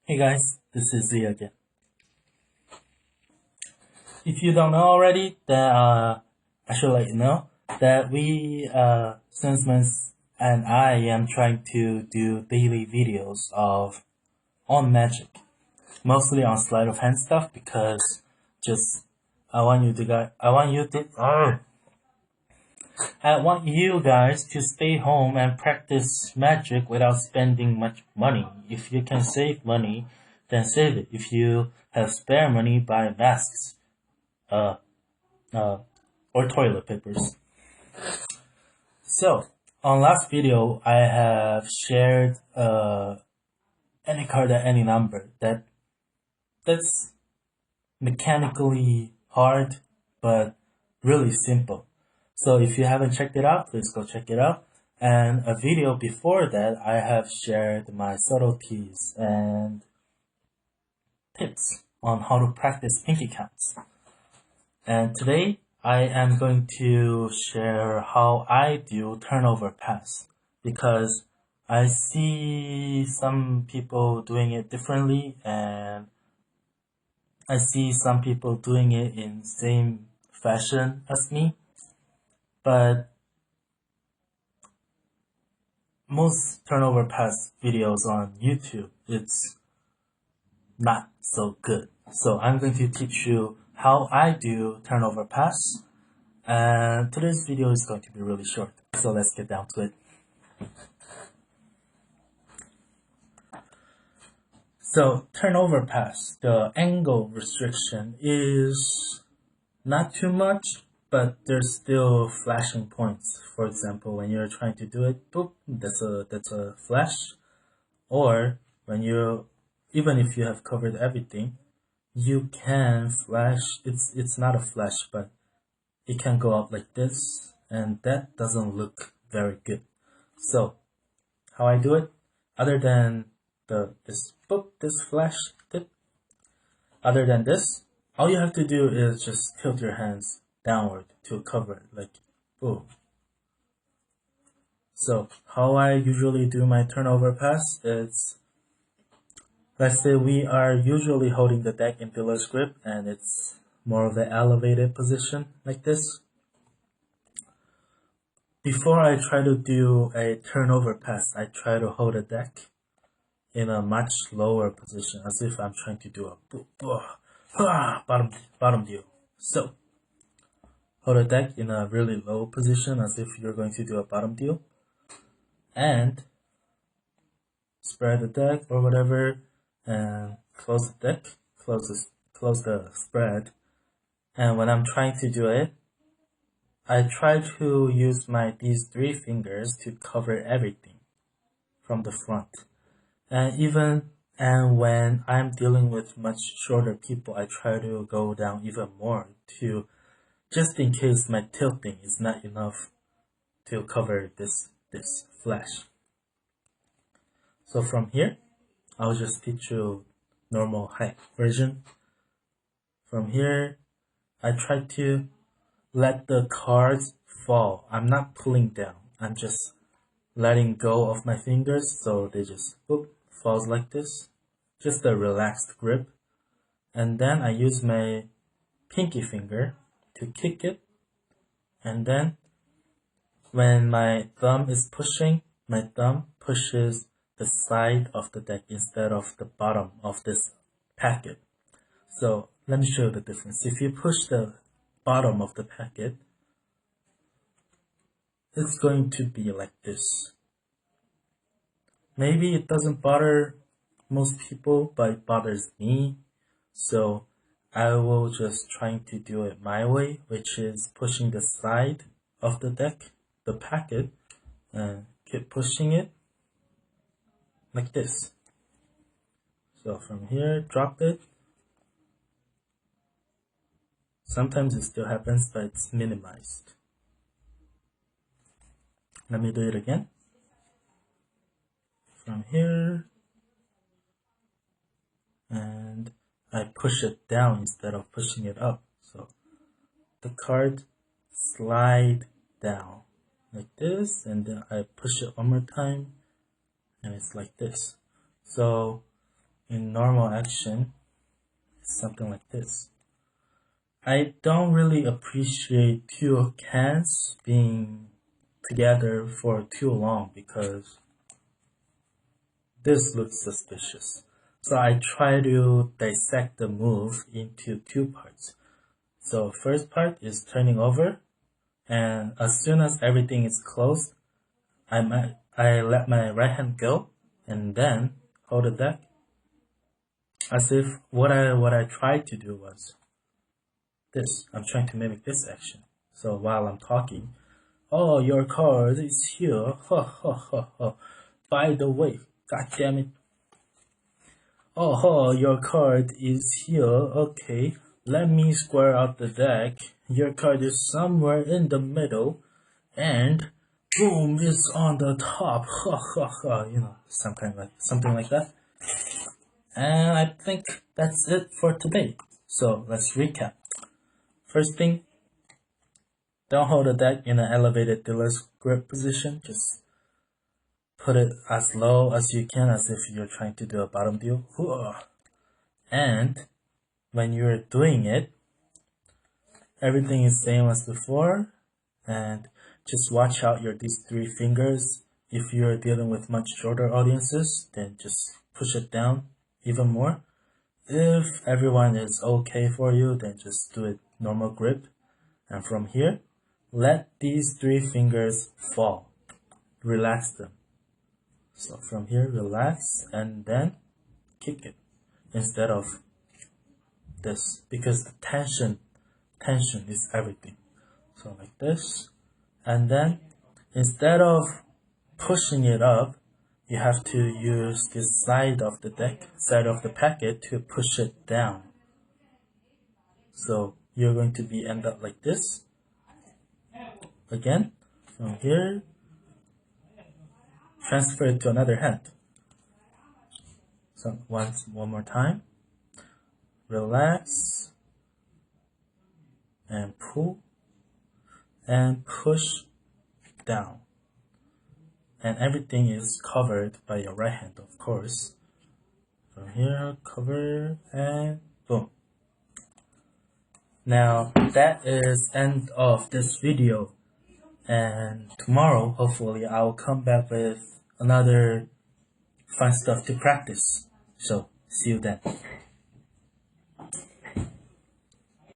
Hey guys, this is Z again. If you don't know already, then I should let you know that SansMinds and I am trying to do daily videos on magic, mostly on sleight of hand stuff because just I want you guys to stay home and practice magic without spending much money. If you can save money, then save it. If you have spare money, buy masks. Uh, uh, or toilet papers. So, on last video, I have shared any card at any number. That's mechanically hard, but really simple. So if you haven't checked it out, please go check it out. And a video before that, I have shared my subtleties and tips on how to practice pinky counts. And today, I am going to share how I do turnover pass because I see some people doing it differently and I see some people doing it in same fashion as me, but most turnover pass videos on YouTube, it's not so good. So I'm going to teach you how I do turnover pass. And today's video is going to be really short, so let's get down to it. So turnover pass, the angle restriction is not too much, but there's still flashing points. For example, when you're trying to do it, boop, that's a flash. Or when even if you have covered everything, you can flash. It's not a flash, but it can go up like this, and that doesn't look very good. So how I do it, other than this flash tip, other than this, all you have to do is just tilt your hands downward to cover it, like boom. So how I usually do my turnover pass is, let's say we are usually holding the deck in dealer's grip and it's more of the elevated position like this. Before I try to do a turnover pass, I try to hold the deck in a much lower position, as if I'm trying to do a bottom deal. So, hold the deck in a really low position, as if you're going to do a bottom deal, and spread the deck or whatever, and close the deck, close the spread. And when I'm trying to do it, I try to use these 3 fingers to cover everything from the front. And when I'm dealing with much shorter people, I try to go down even more just in case my tilting is not enough to cover this flash. So from here, I'll just teach you normal height version. From here, I try to let the cards fall. I'm not pulling down. I'm just letting go of my fingers, so they just falls like this. Just a relaxed grip. And then I use my pinky finger to kick it. And then when my thumb is pushing, my thumb pushes the side of the deck instead of the bottom of this packet. So let me show you the difference. If you push the bottom of the packet, it's going to be like this. Maybe it doesn't bother most people, but it bothers me. So I will just trying to do it my way, which is pushing the side of the deck, the packet, and keep pushing it like this. So from here, drop it. Sometimes it still happens, but it's minimized. Let me do it again. From here, and I push it down instead of pushing it up. So the card slide down like this, and then I push it one more time, and it's like this. So in normal action, it's something like this. I don't really appreciate two hands being together for too long because this looks suspicious. So I try to dissect the move into two parts. So first part is turning over, and as soon as everything is closed, I let my right hand go and then hold it back as if what I tried to do was this. I'm trying to mimic this action. So while I'm talking, oh, your card is here. Ha ha ha ha. By the way, god damn it. Oh, your card is here. Okay, let me square out the deck. Your card is somewhere in the middle, and boom is on the top. Ha ha ha. You know, something like that. And I think that's it for today. So let's recap. First thing, don't hold the deck in an elevated dealer's grip position. Just put it as low as you can, as if you're trying to do a bottom deal. And when you're doing it, everything is same as before. And just watch out these three fingers. If you're dealing with much shorter audiences, then just push it down even more. If everyone is okay for you, then just do it normal grip. And from here, let these three fingers fall. Relax them. So from here, relax and then kick it instead of this, because the tension is everything. So like this, and then instead of pushing it up, you have to use this side of the packet to push it down. So you're going to end up like this. Again, from here, transfer it to another hand. So one more time. Relax and pull and push down. And everything is covered by your right hand, of course. From here, cover and boom. Now that is end of this video, and tomorrow hopefully I'll come back with another fun stuff to practice. So see you then.